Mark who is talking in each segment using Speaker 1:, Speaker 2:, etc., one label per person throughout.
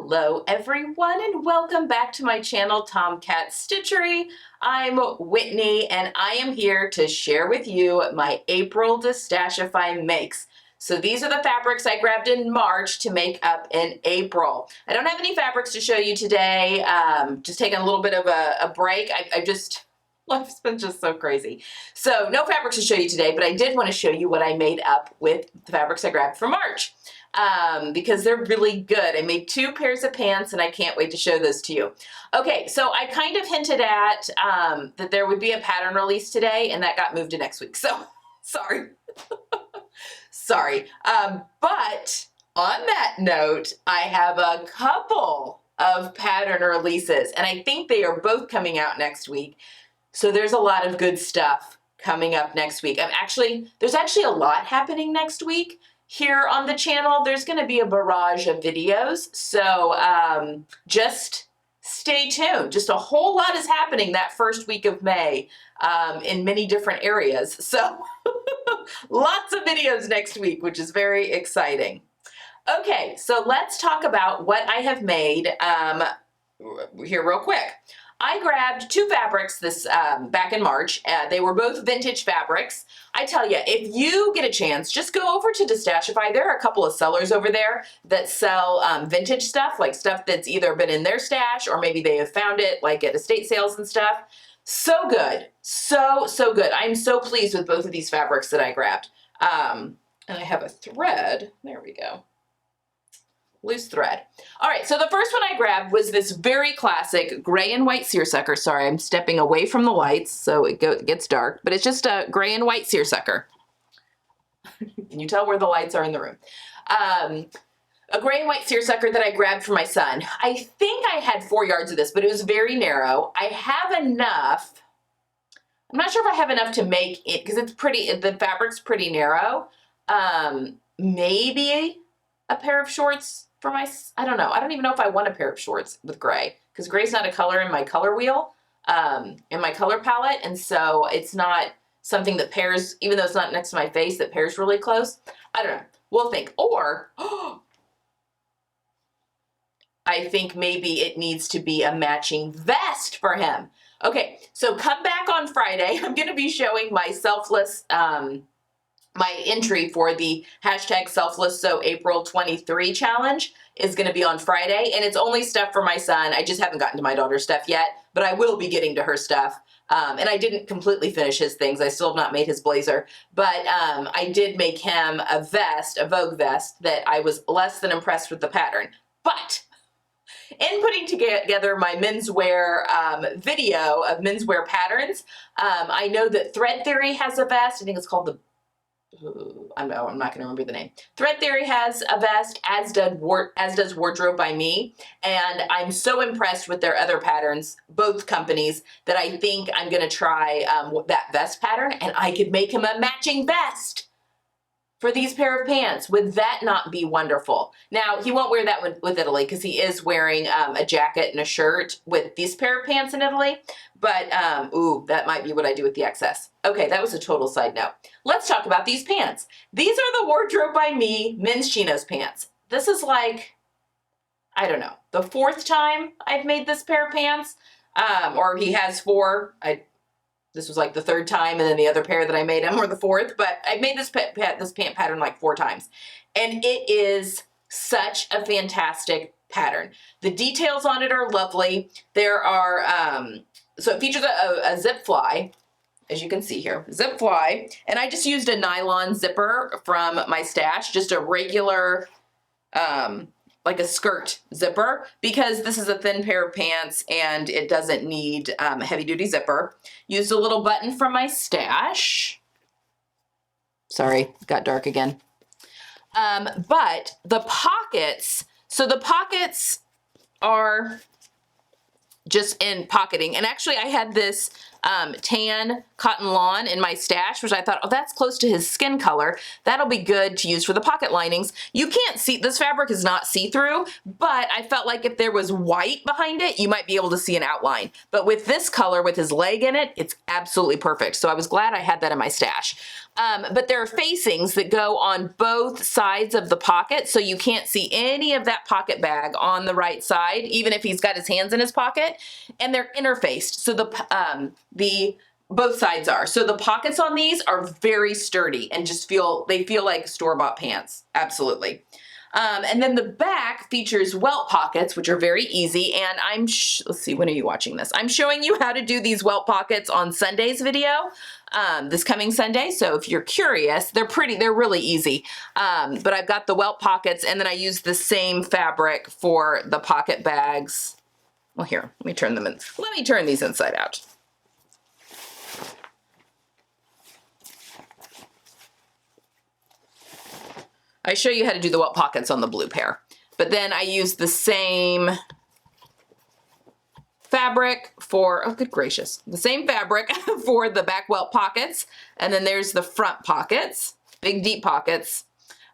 Speaker 1: Hello everyone and welcome back to my channel, Tomcat Stitchery. I'm Whitney and I am here to share with you my April Destashify makes. So these are the fabrics I grabbed in March to make up in April. I don't have any fabrics to show you today, just taking a little bit of a break. Life's been just so crazy. So no fabrics to show you today, but I did want to show you what I made up with the fabrics I grabbed for March. Because they're really good. I made 2 pairs of pants and I can't wait to show those to you. Okay, so I kind of hinted at that there would be a pattern release today and that got moved to next week. So, sorry. Sorry. But on that note, I have a couple of pattern releases and I think they are both coming out next week. So there's a lot of good stuff coming up next week. There's actually a lot happening next week. Here on the channel, there's going to be a barrage of videos, so just stay tuned. Just a whole lot is happening that first week of May in many different areas, so lots of videos next week, which is very exciting. Okay, so let's talk about what I have made here real quick. I grabbed 2 fabrics this back in March. They were both vintage fabrics. I tell you, if you get a chance, just go over to Destashify. There are a couple of sellers over there that sell vintage stuff, like stuff that's either been in their stash or maybe they have found it like at estate sales and stuff. So good. So good. I'm so pleased with both of these fabrics that I grabbed. And I have a thread. There we go. Loose thread. All right, so the first one I grabbed was this very classic gray and white seersucker. Sorry, I'm stepping away from the lights so it gets dark, but it's just a gray and white seersucker. Can you tell where the lights are in the room? A gray and white seersucker that I grabbed for my son. I think I had 4 yards of this, but it was very narrow. I have enough. I'm not sure if I have enough to make it because it's pretty, the fabric's pretty narrow. Maybe a pair of shorts for my, I don't know. I don't even know if I want a pair of shorts with gray because gray's not a color in my color wheel, in my color palette. And so it's not something that pairs, even though it's not next to my face, that pairs really close. I don't know. We'll think. Or I think maybe it needs to be a matching vest for him. Okay, so come back on Friday. I'm going to be showing my selfless, my entry for the hashtag selfless so April 23 challenge is going to be on Friday, and it's only stuff for my son. I just haven't gotten to my daughter's stuff yet, but I will be getting to her stuff. And I didn't completely finish his things. I still have not made his blazer, but I did make him a vest, a Vogue vest, that I was less than impressed with the pattern. But in putting together my menswear video of menswear patterns, I know that Thread Theory has a vest. I think it's called the I'm not going to remember the name. Thread Theory has a vest, as does Wardrobe by Me, and I'm so impressed with their other patterns, both companies, that I think I'm going to try that vest pattern, and I could make him a matching vest for these pair of pants. Would that not be wonderful? Now, he won't wear that with Italy because he is wearing a jacket and a shirt with these pair of pants in Italy, but ooh, that might be what I do with the excess. Okay, that was a total side note. Let's talk about these pants. These are the Wardrobe by Me men's chinos pants. This is like, I don't know, the 4th time I've made this pair of pants, or he has 4. This was like the 3rd time, and then the other pair that I made him were the 4th, but I made this pant pattern like 4 times. And it is such a fantastic pattern. The details on it are lovely. There are, so it features a zip fly, as you can see here, zip fly. And I just used a nylon zipper from my stash, just a regular, like a skirt zipper, because this is a thin pair of pants and it doesn't need a heavy duty zipper. Used a little button from my stash. Sorry, it got dark again. But the pockets, so the pockets are just in pocketing. And actually I had this tan cotton lawn in my stash, which I thought, oh, that's close to his skin color. That'll be good to use for the pocket linings. You can't see, this fabric is not see-through, but I felt like if there was white behind it, you might be able to see an outline. But with this color, with his leg in it, it's absolutely perfect. So I was glad I had that in my stash. But there are facings that go on both sides of the pocket, so you can't see any of that pocket bag on the right side, even if he's got his hands in his pocket, and they're interfaced, so both sides are. So the pockets on these are very sturdy and just feel like store-bought pants, absolutely. And then the back features welt pockets, which are very easy, and let's see, when are you watching this? I'm showing you how to do these welt pockets on Sunday's video, this coming Sunday, so if you're curious, they're really easy. But I've got the welt pockets, and then I use the same fabric for the pocket bags. Well, here, let me turn these inside out. I show you how to do the welt pockets on the blue pair, but then I use the same fabric for, oh good gracious, the same fabric for the back welt pockets, and then there's the front pockets, big deep pockets.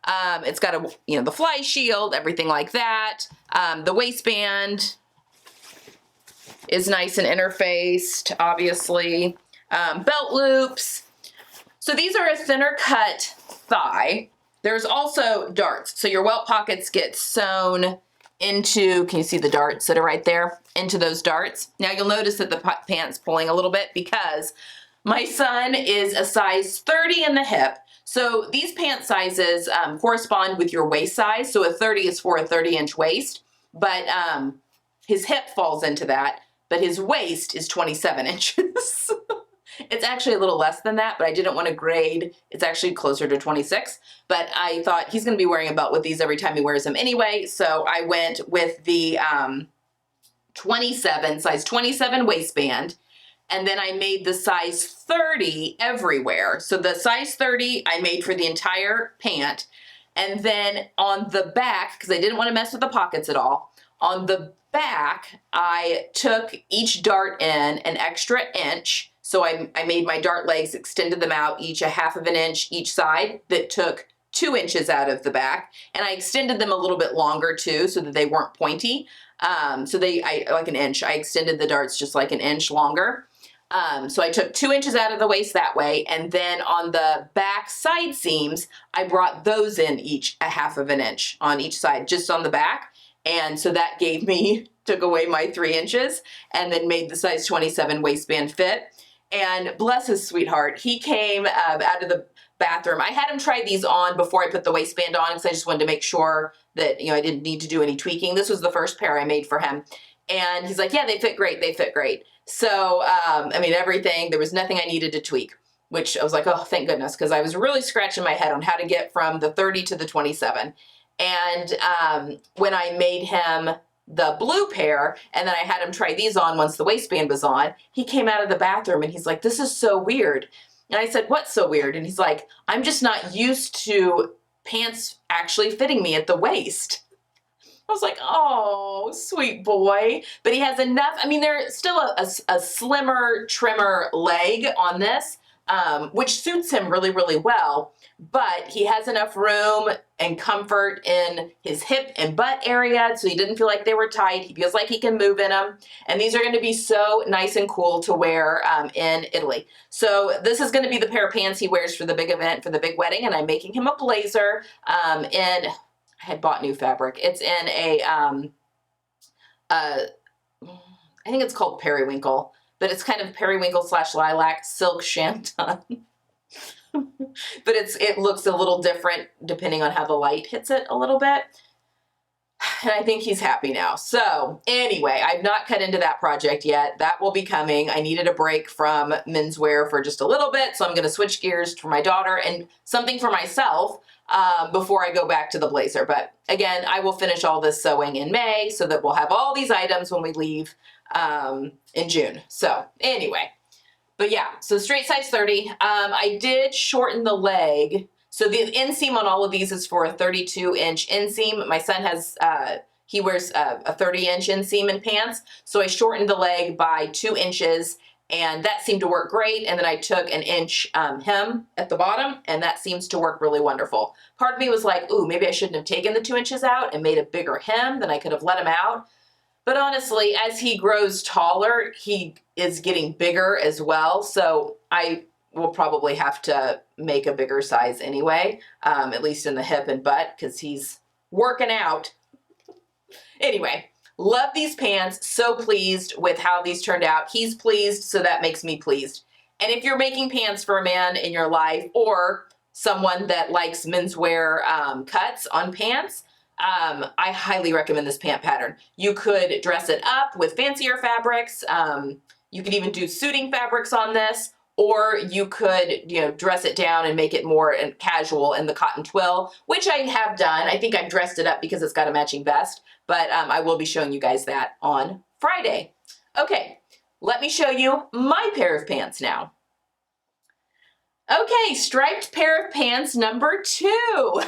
Speaker 1: It's got the fly shield, everything like that. The waistband is nice and interfaced, obviously. Belt loops. So these are a thinner cut thigh. There's also darts. So your welt pockets get sewn into, can you see the darts that are right there? Into those darts. Now you'll notice that the pant's pulling a little bit because my son is a size 30 in the hip. So these pant sizes correspond with your waist size. So a 30 is for a 30-inch waist, but his hip falls into that, but his waist is 27 inches. It's actually a little less than that, but I didn't want to grade. It's actually closer to 26, but I thought he's going to be wearing a belt with these every time he wears them anyway, so I went with the size 27 waistband, and then I made the size 30 everywhere. So the size 30 I made for the entire pant, and then on the back, because I didn't want to mess with the pockets at all, on the back I took each dart in an extra inch. So I made my dart legs, extended them out each a half of an inch each side. That took 2 inches out of the back, and I extended them a little bit longer too, so that they weren't pointy. Like an inch. I extended the darts just like an inch longer. So I took 2 inches out of the waist that way, and then on the back side seams, I brought those in each a half of an inch on each side, just on the back. And so that took away my 3 inches, and then made the size 27 waistband fit. And bless his sweetheart, he came out of the bathroom. I had him try these on before I put the waistband on because I just wanted to make sure that, I didn't need to do any tweaking. This was the first pair I made for him. And he's like, yeah, they fit great, they fit great. So, everything, there was nothing I needed to tweak, which I was like, oh, thank goodness, because I was really scratching my head on how to get from the 30 to the 27. And when I made him the blue pair, and then I had him try these on once the waistband was on, he came out of the bathroom and he's like, this is so weird. And I said, what's so weird? And he's like, I'm just not used to pants actually fitting me at the waist. I was like, oh, sweet boy. But he has enough, there's still a slimmer, trimmer leg on this, which suits him really, really well. But he has enough room and comfort in his hip and butt area, so he didn't feel like they were tight. He feels like he can move in them. And these are going to be so nice and cool to wear in Italy. So this is going to be the pair of pants he wears for the big event, for the big wedding, and I'm making him a blazer I had bought new fabric. It's in I think it's called periwinkle, but it's kind of periwinkle / lilac silk shantung. But it looks a little different depending on how the light hits it a little bit. And I think he's happy now. So anyway, I've not cut into that project yet. That will be coming. I needed a break from menswear for just a little bit, so I'm going to switch gears for my daughter and something for myself before I go back to the blazer. But again, I will finish all this sewing in May so that we'll have all these items when we leave in June. So anyway. But yeah, so straight size 30. I did shorten the leg. So the inseam on all of these is for a 32-inch inseam. My son has, he wears a 30-inch inseam in pants. So I shortened the leg by 2 inches and that seemed to work great. And then I took an inch hem at the bottom, and that seems to work really wonderful. Part of me was like, ooh, maybe I shouldn't have taken the 2 inches out and made a bigger hem, then I could have let him out. But honestly, as he grows taller, he is getting bigger as well. So I will probably have to make a bigger size anyway, at least in the hip and butt, because he's working out. Anyway, love these pants. So pleased with how these turned out. He's pleased, so that makes me pleased. And if you're making pants for a man in your life, or someone that likes menswear cuts on pants, I highly recommend this pant pattern. You could dress it up with fancier fabrics. You could even do suiting fabrics on this, or you could, dress it down and make it more casual in the cotton twill, which I have done. I think I've dressed it up because it's got a matching vest, but I will be showing you guys that on Friday. Okay, let me show you my pair of pants now. Okay, striped pair of pants number 2.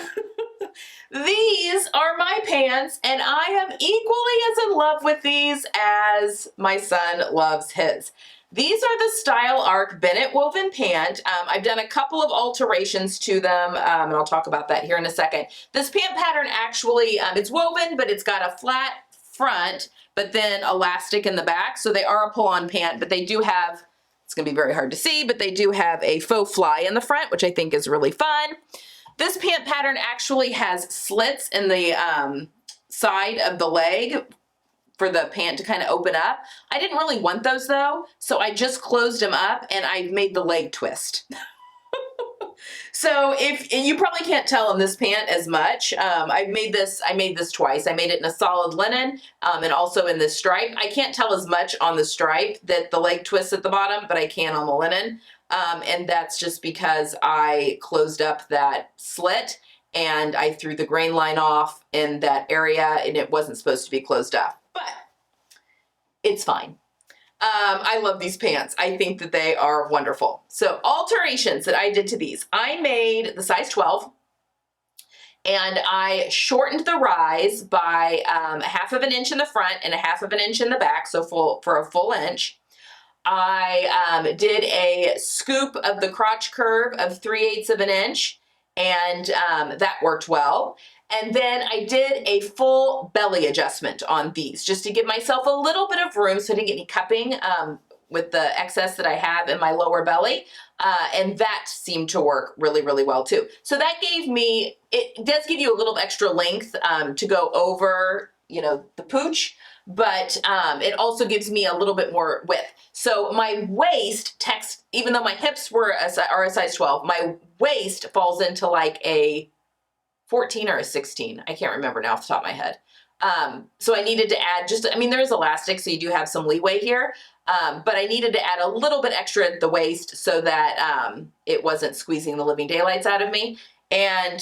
Speaker 1: These are my pants, and I am equally as in love with these as my son loves his. These are the Style Arc Bennett woven pant. I've done a couple of alterations to them, and I'll talk about that here in a second. This pant pattern actually, it's woven, but it's got a flat front, but then elastic in the back. So they are a pull-on pant, but they do have, it's gonna be very hard to see, but they do have a faux fly in the front, which I think is really fun. This pant pattern actually has slits in the side of the leg for the pant to kind of open up. I didn't really want those though, so I just closed them up and I made the leg twist. So and you probably can't tell in this pant as much. I made this twice. I made it in a solid linen and also in this stripe. I can't tell as much on the stripe that the leg twists at the bottom, but I can on the linen. And that's just because I closed up that slit and I threw the grain line off in that area, and it wasn't supposed to be closed up, but it's fine. I love these pants. I think that they are wonderful. So alterations that I did to these. I made the size 12 and I shortened the rise by 1/2 inch in the front and 1/2 inch in the back, so for a full inch. I did a scoop of the crotch curve of 3/8 of an inch, and that worked well. And then I did a full belly adjustment on these, just to give myself a little bit of room so I didn't get any cupping with the excess that I have in my lower belly. And that seemed to work really, really well too. So that gave me, it does give you a little extra length to go over, the pooch, but it also gives me a little bit more width. So my waist, even though my hips are a size 12, my waist falls into like a 14 or a 16. I can't remember now off the top of my head. So I needed to add there is elastic, so you do have some leeway here. But I needed to add a little bit extra at the waist so that it wasn't squeezing the living daylights out of me. And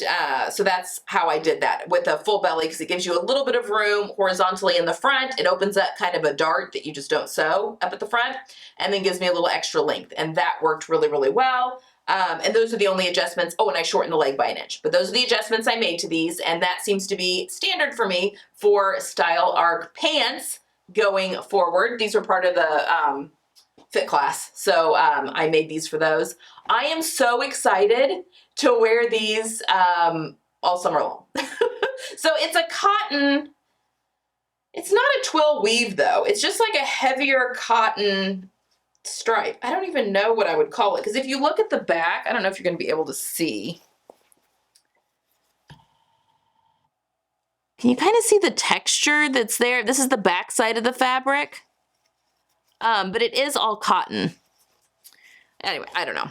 Speaker 1: so that's how I did that with a full belly, because it gives you a little bit of room horizontally in the front. It opens up kind of a dart that you just don't sew up at the front, and then gives me a little extra length. And that worked really, really well. And those are the only adjustments. Oh, and I shortened the leg by an inch. But those are the adjustments I made to these, and that seems to be standard for me for Style Arc pants going forward. These are part of the fit class, so I made these for those. I am so excited to wear these all summer long. So it's a cotton, it's not a twill weave though. It's just like a heavier cotton stripe. I don't even know what I would call it, because if you look at the back, I don't know if you're going to be able to see. Can you kind of see the texture that's there? This is the back side of the fabric, but it is all cotton. Anyway, I don't know.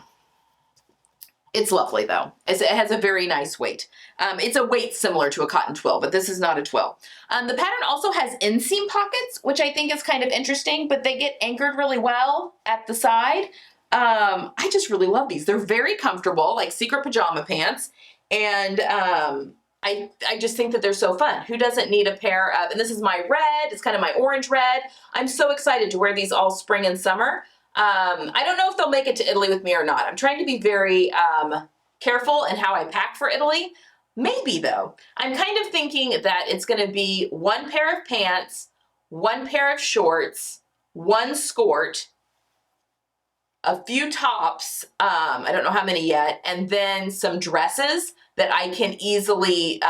Speaker 1: It's lovely though. It has a very nice weight. It's a weight similar to a cotton twill, but this is not a twill. The pattern also has inseam pockets, which I think is kind of interesting, but they get anchored really well at the side. I just really love these. They're very comfortable, like secret pajama pants. And I just think that they're so fun. Who doesn't need a pair of, and this is my red, it's kind of my orange red. I'm so excited to wear these all spring and summer. I don't know if they'll make it to Italy with me or not. I'm trying to be very careful in how I pack for Italy. Maybe though. I'm kind of thinking that it's going to be one pair of pants, one pair of shorts, one skirt, a few tops, I don't know how many yet, and then some dresses that I can easily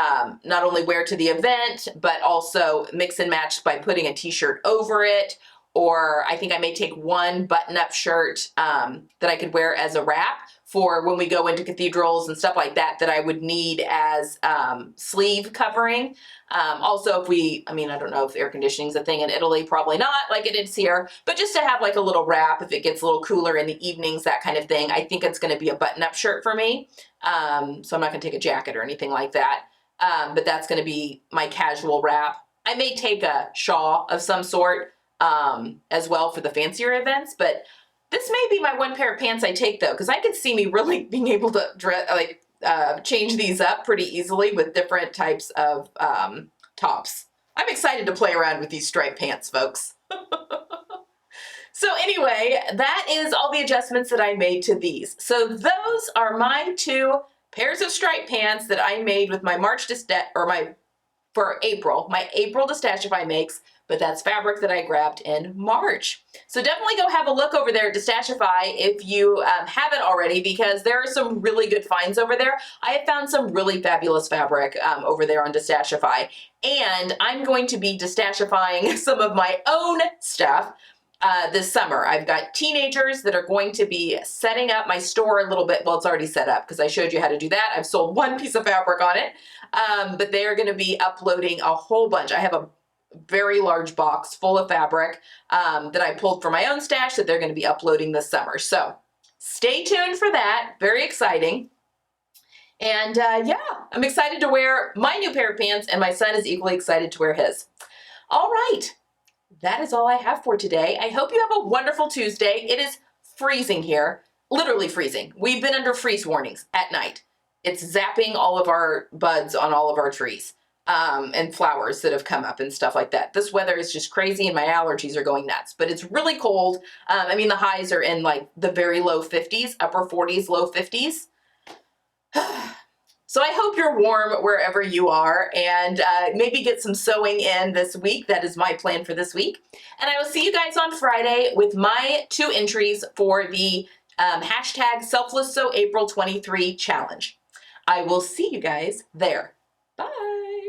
Speaker 1: not only wear to the event, but also mix and match by putting a t-shirt over it. Or I think I may take one button-up shirt that I could wear as a wrap for when we go into cathedrals and stuff like that, that I would need as sleeve covering. Also, if we, I mean, I don't know if air conditioning is a thing in Italy, probably not like it is here, but just to have like a little wrap if it gets a little cooler in the evenings, that kind of thing. I think it's going to be a button-up shirt for me. So I'm not going to take a jacket or anything like that. But that's going to be my casual wrap. I may take a shawl of some sort as well for the fancier events, but this may be my one pair of pants I take though, because I could see me really being able to dress, change these up pretty easily with different types of tops. I'm excited to play around with these striped pants, folks. So anyway, that is all the adjustments that I made to these. So those are my 2 pairs of striped pants that I made with my for April, my April Destashify makes, but that's fabric that I grabbed in March. So definitely go have a look over there at Destashify if you haven't already, because there are some really good finds over there. I have found some really fabulous fabric over there on Destashify, and I'm going to be Destashifying some of my own stuff this summer. I've got teenagers that are going to be setting up my store a little bit. Well, it's already set up because I showed you how to do that. I've sold 1 piece of fabric on it, but they are going to be uploading a whole bunch. I have a very large box full of fabric that I pulled from my own stash that they're going to be uploading this summer. So stay tuned for that. Very exciting. And yeah, I'm excited to wear my new pair of pants, and my son is equally excited to wear his. All right. That is all I have for today. I hope you have a wonderful Tuesday. It is freezing here, literally freezing. We've been under freeze warnings at night. It's zapping all of our buds on all of our trees and flowers that have come up and stuff like that. This weather is just crazy and my allergies are going nuts, but it's really cold. I mean, the highs are in like the very low 50s, upper 40s, low 50s. So I hope you're warm wherever you are, and maybe get some sewing in this week. That is my plan for this week. And I will see you guys on Friday with my 2 entries for the hashtag Selfless Sew April 23 challenge. I will see you guys there. Bye.